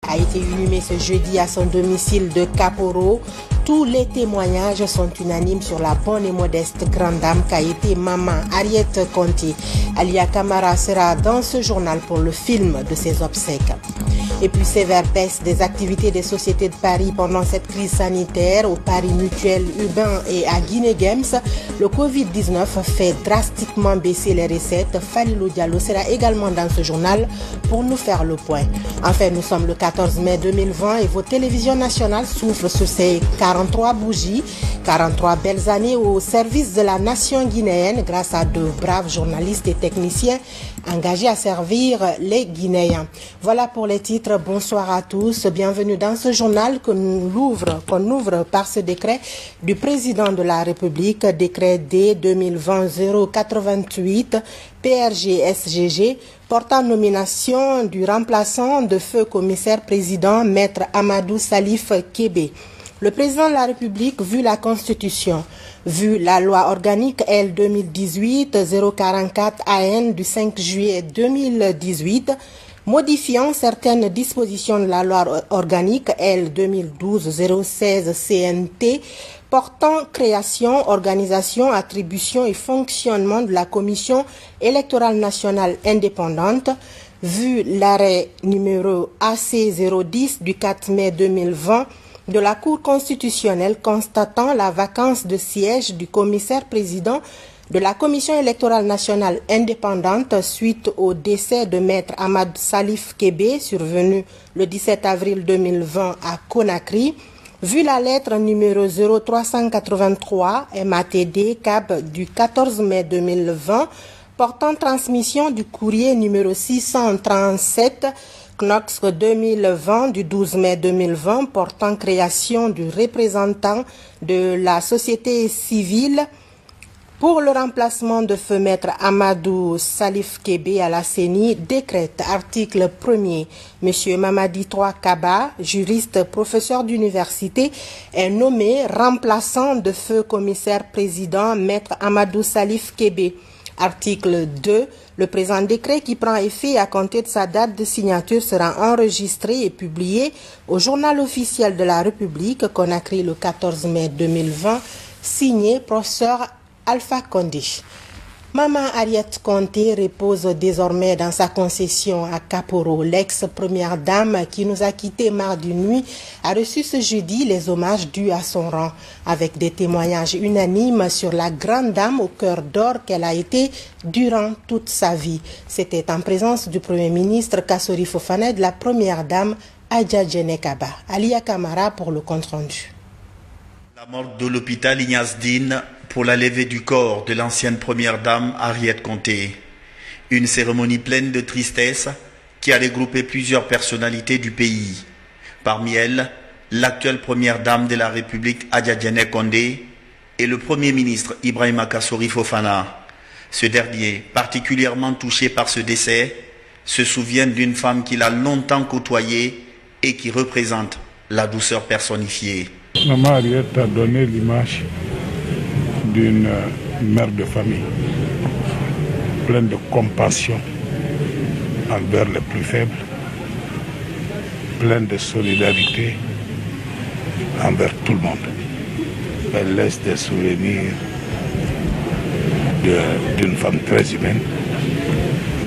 a été inhumée ce jeudi à son domicile de Kaporo. Tous les témoignages sont unanimes sur la bonne et modeste grande dame qu'a été maman Harriet Conté. Alia Camara sera dans ce journal pour le film de ses obsèques. Et puis sévère baisse des activités des sociétés de Paris pendant cette crise sanitaire au Paris Mutuel Urbain et à Guinée Games. Le Covid-19 fait drastiquement baisser les recettes. Falilou Diallo sera également dans ce journal pour nous faire le point. Enfin, nous sommes le 14 mai 2020 et vos télévisions nationales souffrent sur ces 43 bougies, 43 belles années au service de la nation guinéenne grâce à de braves journalistes et techniciens engagés à servir les Guinéens. Voilà pour les titres. Bonsoir à tous. Bienvenue dans ce journal qu'on ouvre par ce décret du président de la République, décret D 2020-088 PRG-SGG portant nomination du remplaçant de feu commissaire président Maître Amadou Salif Kébé. Le président de la République, vu la Constitution, vu la loi organique L 2018-044 AN du 5 juillet 2018, modifiant certaines dispositions de la loi organique L 2012-016 CNT, portant création, organisation, attribution et fonctionnement de la Commission électorale nationale indépendante, vu l'arrêt numéro AC 010 du 4 mai 2020, de la Cour constitutionnelle constatant la vacance de siège du commissaire-président de la Commission électorale nationale indépendante suite au décès de Maître Ahmad Salif Kébé survenu le 17 avril 2020 à Conakry, vu la lettre numéro 0383 MATD CAB du 14 mai 2020 portant transmission du courrier numéro 637 CNOX 2020 du 12 mai 2020 portant création du représentant de la société civile pour le remplacement de feu maître Amadou Salif Kébé à la CENI, décrète article 1er. Monsieur Mamadi 3 Kaba, juriste professeur d'université, est nommé remplaçant de feu commissaire président maître Amadou Salif Kébé. Article 2. Le présent décret qui prend effet à compter de sa date de signature sera enregistré et publié au journal officiel de la République, Conakry le 14 mai 2020, signé professeur Alpha Condé. Maman Harriet Conté repose désormais dans sa concession à Kaporo. L'ex-première dame qui nous a quittés mardi nuit a reçu ce jeudi les hommages dus à son rang, avec des témoignages unanimes sur la grande dame au cœur d'or qu'elle a été durant toute sa vie. C'était en présence du Premier ministre Kassori Fofana et de la première dame Adja Djenekaba. Alia Camara pour le compte-rendu. La morgue de l'hôpital Ignace Dine pour la levée du corps de l'ancienne première dame Harriet Conté. Une cérémonie pleine de tristesse qui a regroupé plusieurs personnalités du pays. Parmi elles, l'actuelle première dame de la République Adja Djene Condé et le Premier ministre Ibrahima Kassori Fofana. Ce dernier, particulièrement touché par ce décès, se souvient d'une femme qu'il a longtemps côtoyée et qui représente la douceur personnifiée. Maman Harriet a donné l'image d'une mère de famille, pleine de compassion envers les plus faibles, pleine de solidarité envers tout le monde. Elle laisse des souvenirs d'une femme très humaine,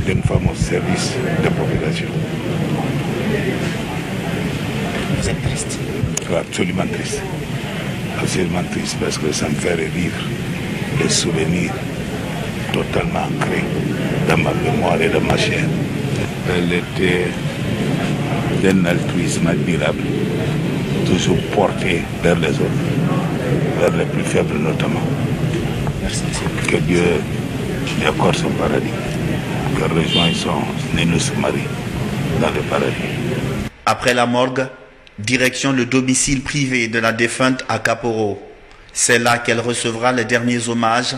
d'une femme au service des populations. Vous êtes triste? Absolument triste. Absolument triste parce que ça me fait revivre les souvenirs totalement ancrés dans ma mémoire et dans ma chair. Elle était d'un altruisme admirable, toujours portée vers les autres, vers les plus faibles notamment. Merci. Que Dieu lui accorde son paradis, que rejoigne son Nénus Marie dans le paradis. Après la morgue, direction le domicile privé de la défunte à Kaporo. C'est là qu'elle recevra les derniers hommages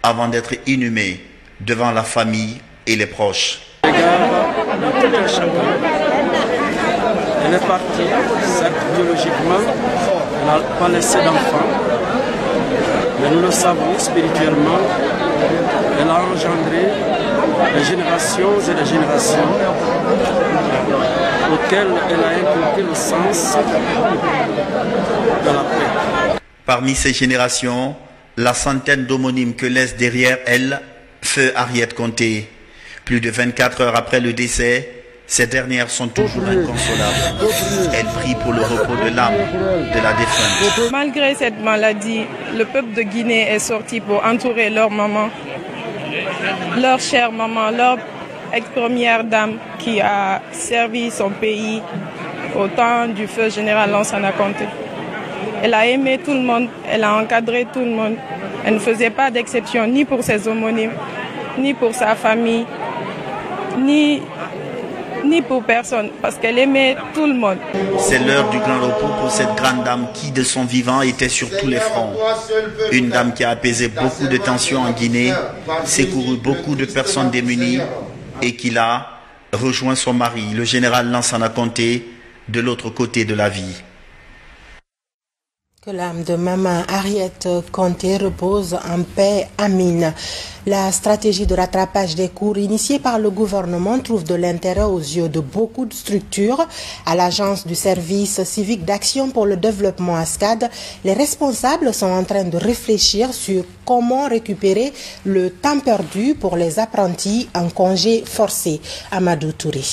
avant d'être inhumée devant la famille et les proches. Elle est partie, certes biologiquement, elle n'a pas laissé d'enfant, mais nous le savons spirituellement, elle a engendré les générations et les générations auxquelles elle a inculqué le sens de la paix. Parmi ces générations, la centaine d'homonymes que laisse derrière elle feu Henriette Conté. Plus de 24 heures après le décès, ces dernières sont toujours inconsolables. Elles prient pour le repos de l'âme de la défunte. Malgré cette maladie, le peuple de Guinée est sorti pour entourer leur maman, leur chère maman, leur ex-première dame qui a servi son pays au temps du feu général Lansana Conté. Elle a aimé tout le monde, elle a encadré tout le monde. Elle ne faisait pas d'exception ni pour ses homonymes, ni pour sa famille, ni pour personne, parce qu'elle aimait tout le monde. C'est l'heure du grand repos pour cette grande dame qui, de son vivant, était sur tous les fronts. Une dame qui a apaisé beaucoup de tensions en Guinée, secouru beaucoup de personnes démunies et qui l'a rejoint son mari, le général Lansana Conté, de l'autre côté de la vie. Que l'âme de maman Henriette Conté repose en paix. Amine. La stratégie de rattrapage des cours initiée par le gouvernement trouve de l'intérêt aux yeux de beaucoup de structures. À l'agence du service civique d'action pour le développement ASCAD, les responsables sont en train de réfléchir sur comment récupérer le temps perdu pour les apprentis en congé forcé. Amadou Touré.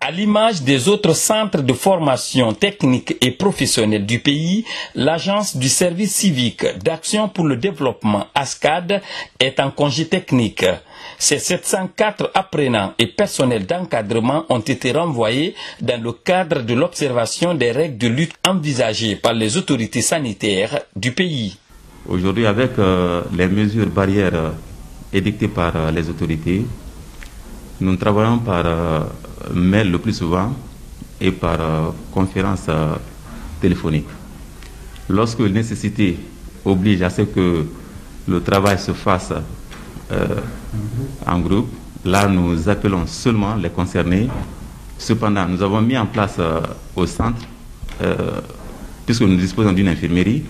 À l'image des autres centres de formation technique et professionnelle du pays, l'Agence du service civique d'action pour le développement ASCAD est en congé technique. Ces 704 apprenants et personnels d'encadrement ont été renvoyés dans le cadre de l'observation des règles de lutte envisagées par les autorités sanitaires du pays. Aujourd'hui, avec les mesures barrières édictées par les autorités, nous travaillons par mail le plus souvent et par conférence téléphonique. Lorsque la nécessité oblige à ce que le travail se fasse en groupe, là nous appelons seulement les concernés. Cependant, nous avons mis en place au centre, puisque nous disposons d'une infirmerie,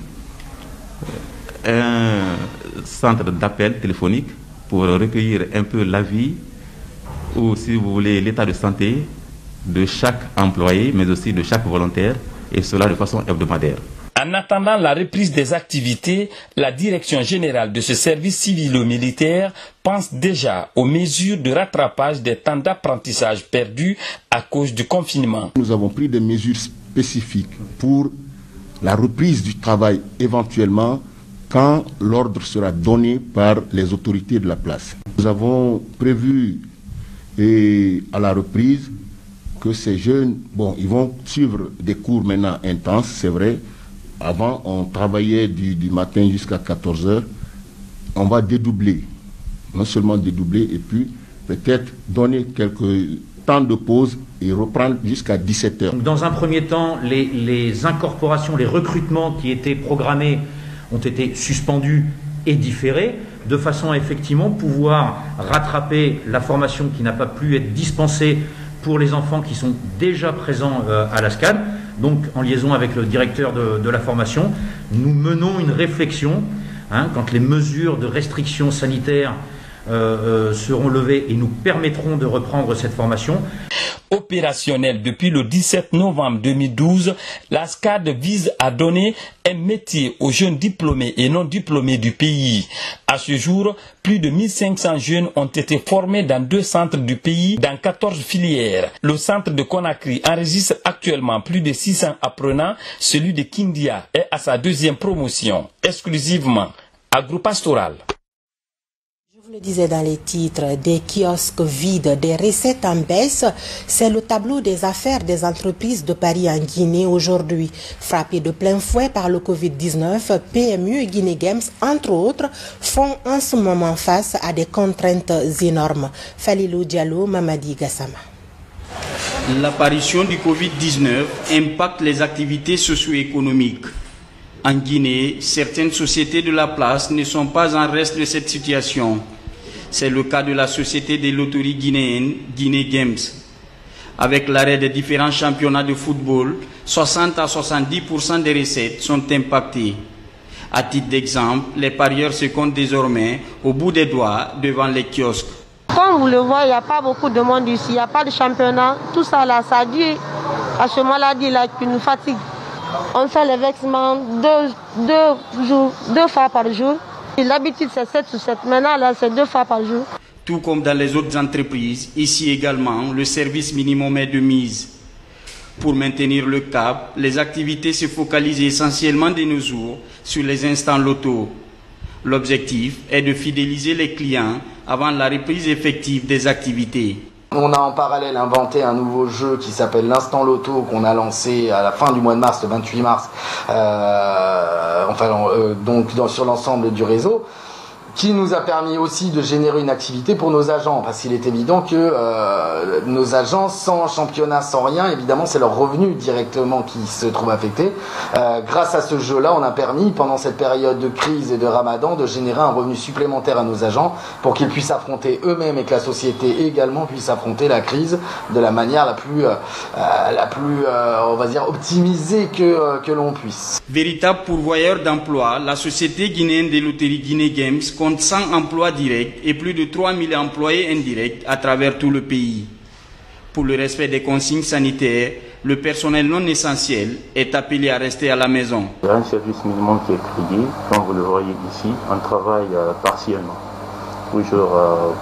un centre d'appel téléphonique pour recueillir un peu l'avis ou, si vous voulez, l'état de santé de chaque employé, mais aussi de chaque volontaire, et cela de façon hebdomadaire. En attendant la reprise des activités, la direction générale de ce service civilo-militaire pense déjà aux mesures de rattrapage des temps d'apprentissage perdus à cause du confinement. Nous avons pris des mesures spécifiques pour la reprise du travail éventuellement quand l'ordre sera donné par les autorités de la place. Nous avons prévu et à la reprise que ces jeunes, ils vont suivre des cours maintenant intenses, c'est vrai. Avant, on travaillait du matin jusqu'à 14 h. On va dédoubler, non seulement dédoubler, et puis peut-être donner quelques temps de pause et reprendre jusqu'à 17 h. Dans un premier temps, les incorporations, les recrutements qui étaient programmés ont été suspendus et différés, de façon à effectivement pouvoir rattraper la formation qui n'a pas pu être dispensée pour les enfants qui sont déjà présents à l'ASCAD. Donc, en liaison avec le directeur de la formation, nous menons une réflexion quand les mesures de restriction sanitaire seront levées et nous permettront de reprendre cette formation. Opérationnelle depuis le 17 novembre 2012, l'ASCAD vise à donner un métier aux jeunes diplômés et non diplômés du pays. À ce jour, plus de 1500 jeunes ont été formés dans 2 centres du pays, dans 14 filières. Le centre de Conakry enregistre actuellement plus de 600 apprenants. Celui de Kindia est à sa 2e promotion, exclusivement agropastoral. Je le disais dans les titres, des kiosques vides, des recettes en baisse, c'est le tableau des affaires des entreprises de Paris en Guinée aujourd'hui. Frappées de plein fouet par le Covid-19, PMU et Guinée Games, entre autres, font en ce moment face à des contraintes énormes. Falilou Diallo, Mamadi Gassama. L'apparition du Covid-19 impacte les activités socio-économiques. En Guinée, certaines sociétés de la place ne sont pas en reste de cette situation. C'est le cas de la société des loteries guinéennes, Guinée Games. Avec l'arrêt des différents championnats de football, 60 à 70% des recettes sont impactées. À titre d'exemple, les parieurs se comptent désormais au bout des doigts devant les kiosques. Comme vous le voyez, il n'y a pas beaucoup de monde ici, il n'y a pas de championnat. Tout ça là, ça dure à ce maladie là qui nous fatigue. On fait les vêtements deux fois par jour. L'habitude c'est 7 sur 7, maintenant là c'est 2 fois par jour. Tout comme dans les autres entreprises, ici également, le service minimum est de mise. Pour maintenir le cap, les activités se focalisent essentiellement de nos jours sur les instants loto. L'objectif est de fidéliser les clients avant la reprise effective des activités. On a en parallèle inventé un nouveau jeu qui s'appelle l'Instant Loto qu'on a lancé à la fin du mois de mars, le 28 mars, sur l'ensemble du réseau, qui nous a permis aussi de générer une activité pour nos agents, parce qu'il est évident que nos agents, sans championnat, sans rien, évidemment c'est leur revenu directement qui se trouve affecté. Grâce à ce jeu-là, on a permis, pendant cette période de crise et de ramadan, de générer un revenu supplémentaire à nos agents pour qu'ils puissent affronter eux-mêmes et que la société également puisse affronter la crise de la manière la plus on va dire, optimisée que l'on puisse. Véritable pourvoyeur d'emplois, la société guinéenne des loteries Guinée Games compte 100 emplois directs et plus de 3000 employés indirects à travers tout le pays. Pour le respect des consignes sanitaires, le personnel non essentiel est appelé à rester à la maison. Il y a un service minimum qui est créé, comme vous le voyez ici, on travaille partiellement, toujours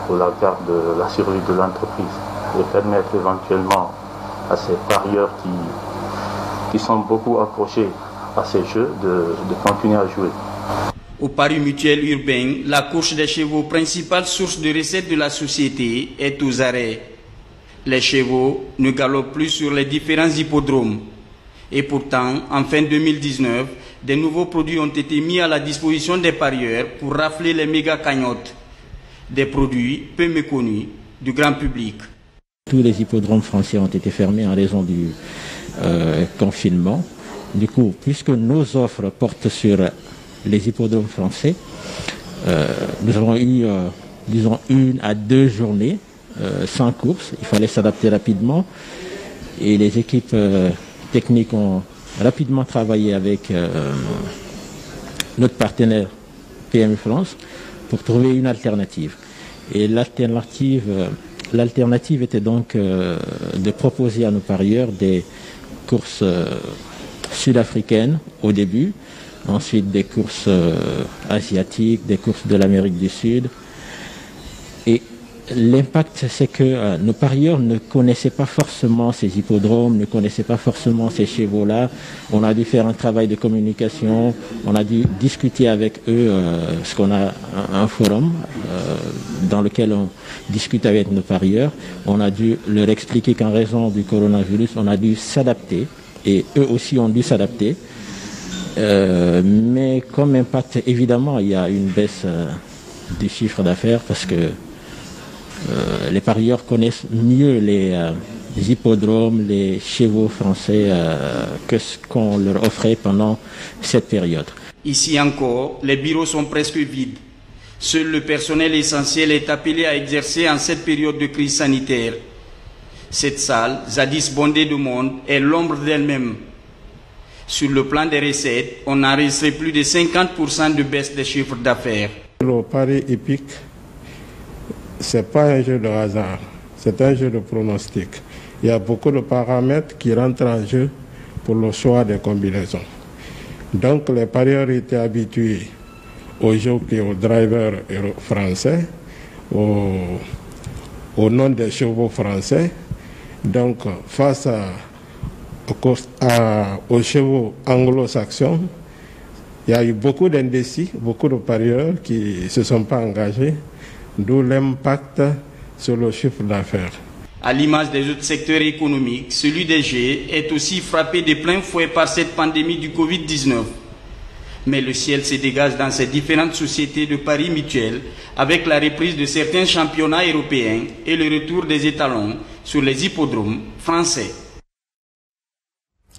pour la garde de la survie de l'entreprise et permettre éventuellement à ces parieurs qui sont beaucoup accrochés à ces jeux de continuer à jouer. Au pari mutuel urbain, la course des chevaux, principale source de recettes de la société, est aux arrêts. Les chevaux ne galopent plus sur les différents hippodromes. Et pourtant, en fin 2019, des nouveaux produits ont été mis à la disposition des parieurs pour rafler les méga cagnottes. Des produits peu méconnus du grand public. Tous les hippodromes français ont été fermés en raison du confinement. Du coup, puisque nos offres portent sur les hippodromes français, nous avons eu, disons, 1 à 2 journées sans course. Il fallait s'adapter rapidement et les équipes techniques ont rapidement travaillé avec notre partenaire PMU France pour trouver une alternative. Et l'alternative était donc de proposer à nos parieurs des courses sud-africaines au début, ensuite des courses asiatiques, des courses de l'Amérique du Sud. Et l'impact, c'est que nos parieurs ne connaissaient pas forcément ces hippodromes, ne connaissaient pas forcément ces chevaux-là. On a dû faire un travail de communication, on a dû discuter avec eux, parce qu'on a un forum dans lequel on discute avec nos parieurs. On a dû leur expliquer qu'en raison du coronavirus, on a dû s'adapter, et eux aussi ont dû s'adapter. Mais comme impact, évidemment, il y a une baisse du chiffre d'affaires parce que les parieurs connaissent mieux les hippodromes, les chevaux français que ce qu'on leur offrait pendant cette période. Ici encore, les bureaux sont presque vides. Seul le personnel essentiel est appelé à exercer en cette période de crise sanitaire. Cette salle, jadis bondée de monde, est l'ombre d'elle-même. Sur le plan des recettes, on a enregistré plus de 50% de baisse des chiffres d'affaires. Le pari hippique, ce n'est pas un jeu de hasard, c'est un jeu de pronostic. Il y a beaucoup de paramètres qui rentrent en jeu pour le choix des combinaisons. Donc les parieurs étaient habitués au jockey, aux drivers français, au nom des chevaux français. Donc face aux chevaux anglo-saxons, il y a eu beaucoup d'indécis, beaucoup de parieurs qui ne se sont pas engagés, d'où l'impact sur le chiffre d'affaires. À l'image des autres secteurs économiques, celui des jeux est aussi frappé de plein fouet par cette pandémie du Covid-19. Mais le ciel se dégage dans ces différentes sociétés de paris mutuels avec la reprise de certains championnats européens et le retour des étalons sur les hippodromes français.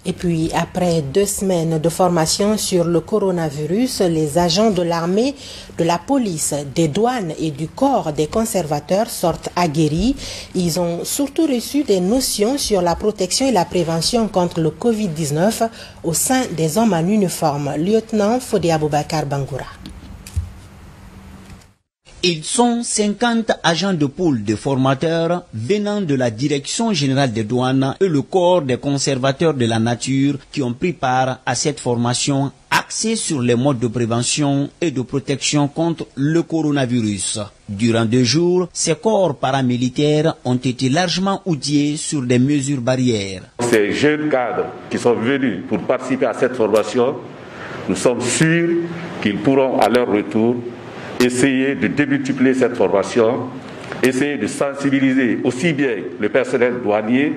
Et puis, après 2 semaines de formation sur le coronavirus, les agents de l'armée, de la police, des douanes et du corps des conservateurs sortent aguerris. Ils ont surtout reçu des notions sur la protection et la prévention contre le Covid-19 au sein des hommes en uniforme. Lieutenant Fodé Aboubakar Bangoura. Ils sont 50 agents de pôle de formateurs venant de la Direction générale des douanes et le corps des conservateurs de la nature qui ont pris part à cette formation axée sur les modes de prévention et de protection contre le coronavirus. Durant 2 jours, ces corps paramilitaires ont été largement outillés sur des mesures barrières. Ces jeunes cadres qui sont venus pour participer à cette formation, nous sommes sûrs qu'ils pourront à leur retour essayer de démultiplier cette formation, essayer de sensibiliser aussi bien le personnel douanier,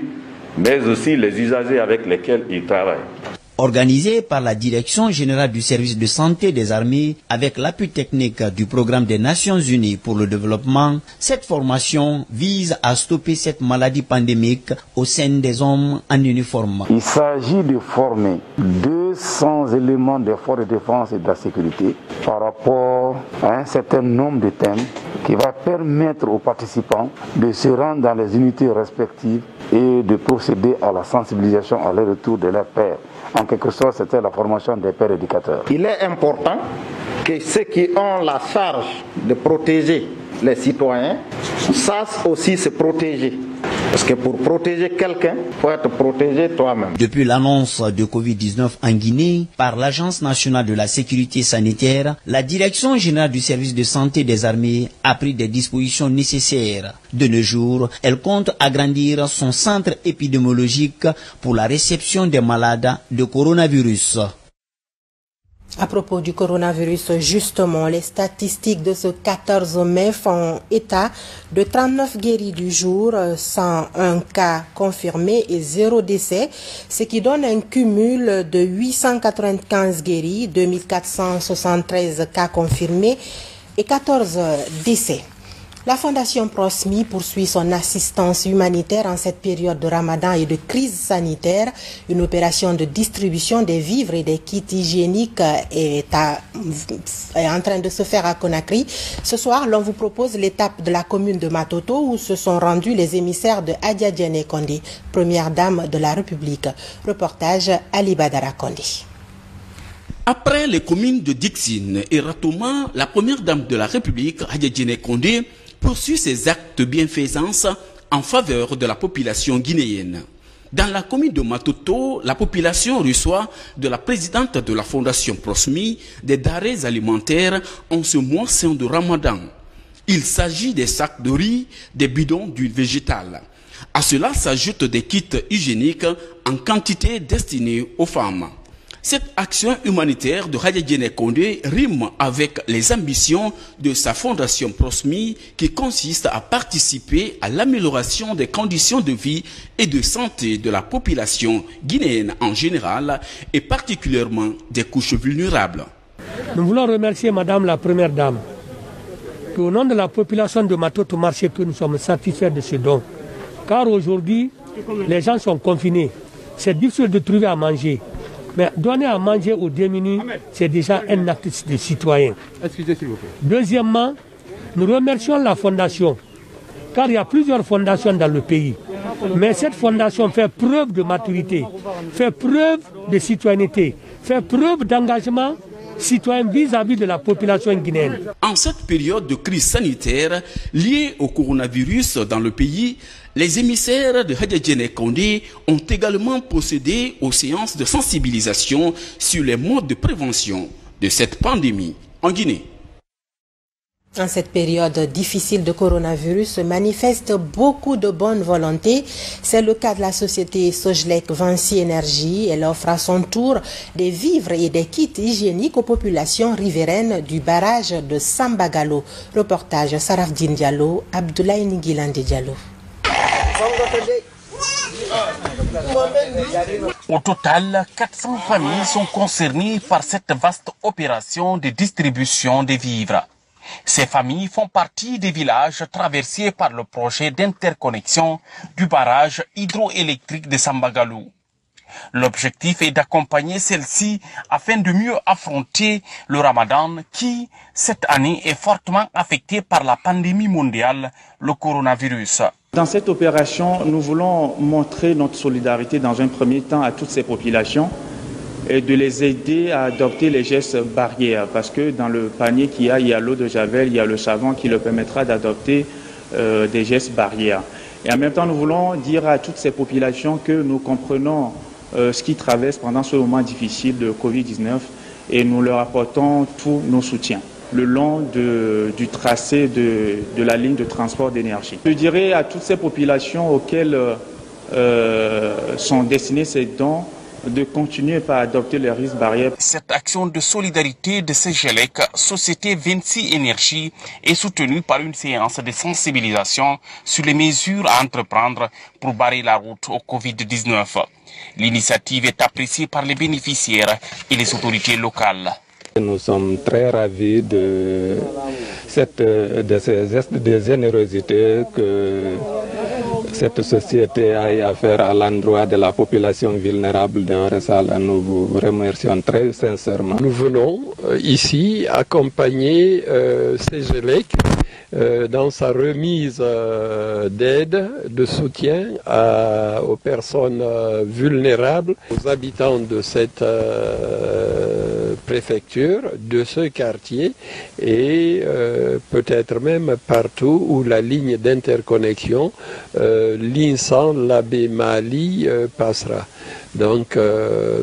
mais aussi les usagers avec lesquels ils travaillent. Organisée par la Direction générale du service de santé des armées avec l'appui technique du programme des Nations Unies pour le développement, cette formation vise à stopper cette maladie pandémique au sein des hommes en uniforme. Il s'agit de former 200 éléments des forces de défense et de la sécurité par rapport à un certain nombre de thèmes qui va permettre aux participants de se rendre dans les unités respectives et de procéder à la sensibilisation à leur retour de leurs pairs. En quelque sorte, c'était la formation des pères éducateurs. Il est important que ceux qui ont la charge de protéger les citoyens sachent aussi se protéger. Parce que pour protéger quelqu'un, il faut être protégé toi-même. Depuis l'annonce de Covid-19 en Guinée par l'Agence nationale de la sécurité sanitaire, la Direction générale du service de santé des armées a pris des dispositions nécessaires. De nos jours, elle compte agrandir son centre épidémiologique pour la réception des malades de coronavirus. À propos du coronavirus, justement, les statistiques de ce 14 mai font état de 39 guéris du jour, 101 cas confirmés et 0 décès, ce qui donne un cumul de 895 guéris, 2473 cas confirmés et 14 décès. La Fondation Prosmi poursuit son assistance humanitaire en cette période de Ramadan et de crise sanitaire. Une opération de distribution des vivres et des kits hygiéniques est en train de se faire à Conakry. Ce soir, l'on vous propose l'étape de la commune de Matoto où se sont rendus les émissaires de Adja Diané Kondé, première dame de la République. Reportage Ali Badara Kondé. Après les communes de Dixine et Ratouma, la première dame de la République, Adja Diané Kondé, poursuit ses actes de bienfaisance en faveur de la population guinéenne. Dans la commune de Matoto, la population reçoit de la présidente de la Fondation Prosmi des denrées alimentaires en ce mois saint de Ramadan. Il s'agit des sacs de riz, des bidons d'huile végétale. À cela s'ajoutent des kits hygiéniques en quantité destinés aux femmes. Cette action humanitaire de Adja Diané Kondé rime avec les ambitions de sa fondation Prosmi qui consiste à participer à l'amélioration des conditions de vie et de santé de la population guinéenne en général et particulièrement des couches vulnérables. Nous voulons remercier Madame la Première Dame. Au nom de la population de Matoto Marché, que nous sommes satisfaits de ce don. Car aujourd'hui, les gens sont confinés. C'est difficile de trouver à manger. Mais donner à manger aux démunis, c'est déjà un acte de citoyen. Excusez s'il vous plaît. Deuxièmement, nous remercions la fondation, car il y a plusieurs fondations dans le pays. Mais cette fondation fait preuve de maturité, fait preuve de citoyenneté, fait preuve d'engagement citoyen vis-à-vis de la population guinéenne. En cette période de crise sanitaire liée au coronavirus dans le pays, les émissaires de Adja Diané Kondé ont également procédé aux séances de sensibilisation sur les modes de prévention de cette pandémie en Guinée. En cette période difficile de coronavirus se manifeste beaucoup de bonne volonté. C'est le cas de la société Sojlek Vinci Énergie. Elle offre à son tour des vivres et des kits hygiéniques aux populations riveraines du barrage de Sambagalo. Reportage Sarafdine Diallo, Abdoulaye Ngilande Diallo. Au total, 400 familles sont concernées par cette vaste opération de distribution des vivres. Ces familles font partie des villages traversés par le projet d'interconnexion du barrage hydroélectrique de Sambagalo. L'objectif est d'accompagner celle-ci afin de mieux affronter le Ramadan qui, cette année, est fortement affecté par la pandémie mondiale, le coronavirus. Dans cette opération, nous voulons montrer notre solidarité dans un premier temps à toutes ces populations et de les aider à adopter les gestes barrières, parce que dans le panier qu'il y a l'eau de Javel, il y a le savon qui leur permettra d'adopter des gestes barrières. Et en même temps, nous voulons dire à toutes ces populations que nous comprenons ce qu'ils traversent pendant ce moment difficile de Covid-19 et nous leur apportont tous nos soutiens le long du tracé de la ligne de transport d'énergie. Je dirais à toutes ces populations auxquelles sont destinés ces dons de continuer par adopter les risques barrières. Cette action de solidarité de Ségelec, Société Vinci Énergie, est soutenue par une séance de sensibilisation sur les mesures à entreprendre pour barrer la route au Covid-19. L'initiative est appréciée par les bénéficiaires et les autorités locales. Nous sommes très ravis de ces gestes de générosité que cette société a à faire à l'endroit de la population vulnérable de Oressala. Nous vous remercions très sincèrement. Nous venons ici accompagner Ségelec dans sa remise d'aide, de soutien aux personnes vulnérables, aux habitants de cette préfecture, de ce quartier et peut-être même partout où la ligne d'interconnexion l'Insan, l'abbé Mali passera. Donc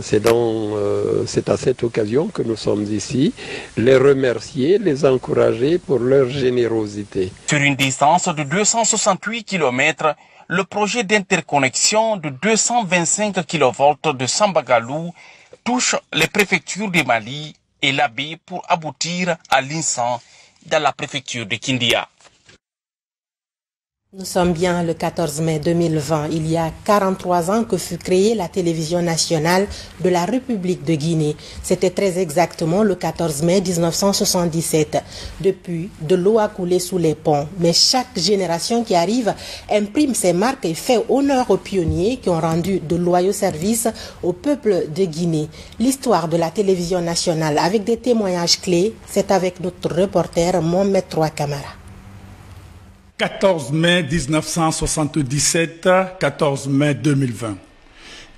c'est à cette occasion que nous sommes ici, les remercier, les encourager pour leur générosité. Sur une distance de 268 km, le projet d'interconnexion de 225 kV de Sambagalou touche les préfectures de Mali et l'Abbé pour aboutir à l'Insan dans la préfecture de Kindia. Nous sommes bien le 14 mai 2020. Il y a 43 ans que fut créée la télévision nationale de la République de Guinée. C'était très exactement le 14 mai 1977. Depuis, de l'eau a coulé sous les ponts. Mais chaque génération qui arrive imprime ses marques et fait honneur aux pionniers qui ont rendu de loyaux services au peuple de Guinée. L'histoire de la télévision nationale avec des témoignages clés, c'est avec notre reporter Mohamed Troa Kamara. 14 mai 1977, 14 mai 2020.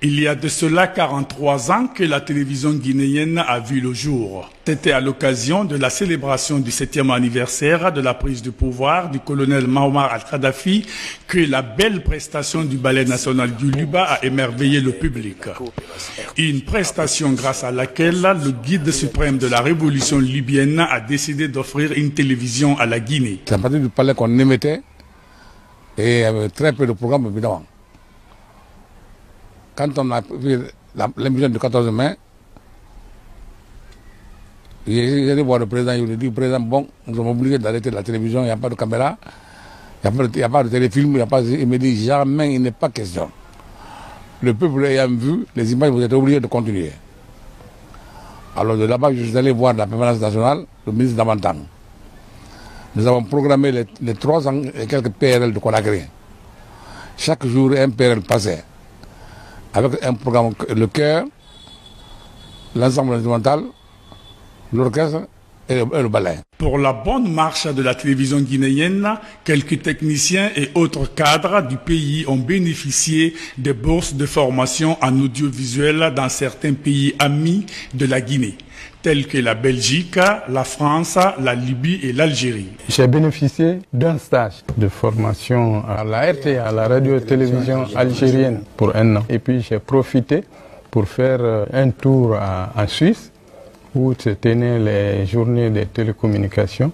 Il y a de cela 43 ans que la télévision guinéenne a vu le jour. C'était à l'occasion de la célébration du 7e anniversaire de la prise de pouvoir du colonel Mouammar al-Kadhafi que la belle prestation du Ballet national du Luba a émerveillé le public. Une prestation grâce à laquelle le guide suprême de la révolution libyenne a décidé d'offrir une télévision à la Guinée. C'est à partir du palais qu'on émettait et il y avait très peu de programmes évidemment. Quand on a vu l'émission du 14 mai, j'ai allé voir le président, il lui a dit, président, bon, nous sommes obligés d'arrêter la télévision, il n'y a pas de caméra, il n'y a pas de téléfilm, il me dit, jamais il n'est pas question. Le peuple ayant vu les images, vous êtes obligés de continuer. Alors de là-bas, je suis allé voir la permanence nationale, le ministre Damantang. Nous avons programmé les 3 ans et quelques PRL de Conakry. Chaque jour, un PRL passait. Avec un programme, le chœur, l'ensemble instrumental, l'orchestre et le ballet. Pour la bonne marche de la télévision guinéenne, quelques techniciens et autres cadres du pays ont bénéficié des bourses de formation en audiovisuel dans certains pays amis de la Guinée, tels que la Belgique, la France, la Libye et l'Algérie. J'ai bénéficié d'un stage de formation à la RTA, à la radio-télévision algérienne, pour 1 an. Et puis j'ai profité pour faire un tour en Suisse, où se tenaient les journées des télécommunications,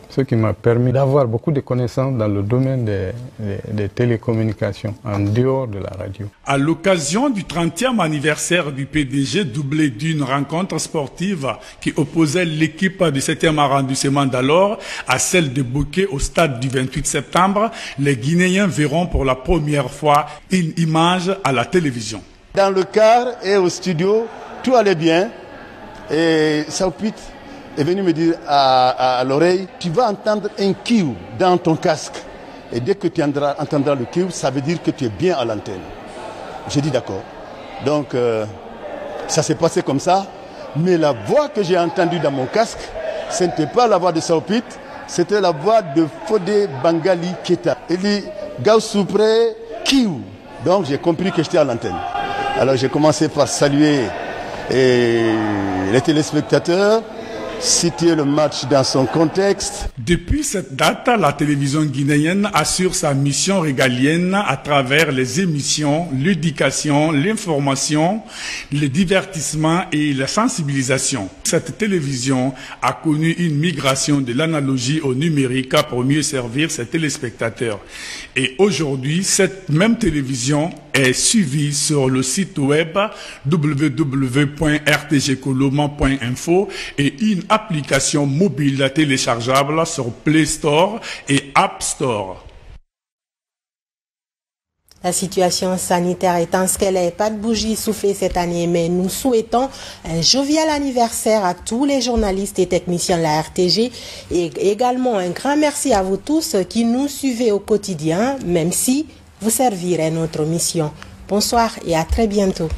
ce qui m'a permis d'avoir beaucoup de connaissances dans le domaine des télécommunications, en dehors de la radio. À l'occasion du 30e anniversaire du PDG, doublé d'une rencontre sportive qui opposait l'équipe du 7e arrondissement d'alors à celle de Bouquet au stade du 28 septembre, les Guinéens verront pour la première fois une image à la télévision. Dans le car et au studio, tout allait bien. Et Saoupit est venu me dire à l'oreille, tu vas entendre un kiou dans ton casque. Et dès que tu entendras le kiou, ça veut dire que tu es bien à l'antenne. J'ai dit d'accord. Donc ça s'est passé comme ça. Mais la voix que j'ai entendue dans mon casque, ce n'était pas la voix de Saoupit, c'était la voix de Fodé Bangali Keta. Il dit, Gaoussoupré, kiou. Donc j'ai compris que j'étais à l'antenne. Alors j'ai commencé par saluer et les téléspectateurs, situer le match dans son contexte. Depuis cette date, la télévision guinéenne assure sa mission régalienne à travers les émissions, l'éducation, l'information, le divertissement et la sensibilisation. Cette télévision a connu une migration de l'analogie au numérique pour mieux servir ses téléspectateurs. Et aujourd'hui, cette même télévision est suivie sur le site web www.rtgcolomans.info et une application mobile téléchargeable sur Play Store et App Store. La situation sanitaire étant ce qu'elle est, pas de bougie soufflée cette année, mais nous souhaitons un jovial anniversaire à tous les journalistes et techniciens de la RTG et également un grand merci à vous tous qui nous suivez au quotidien, même si vous servirez notre mission. Bonsoir et à très bientôt.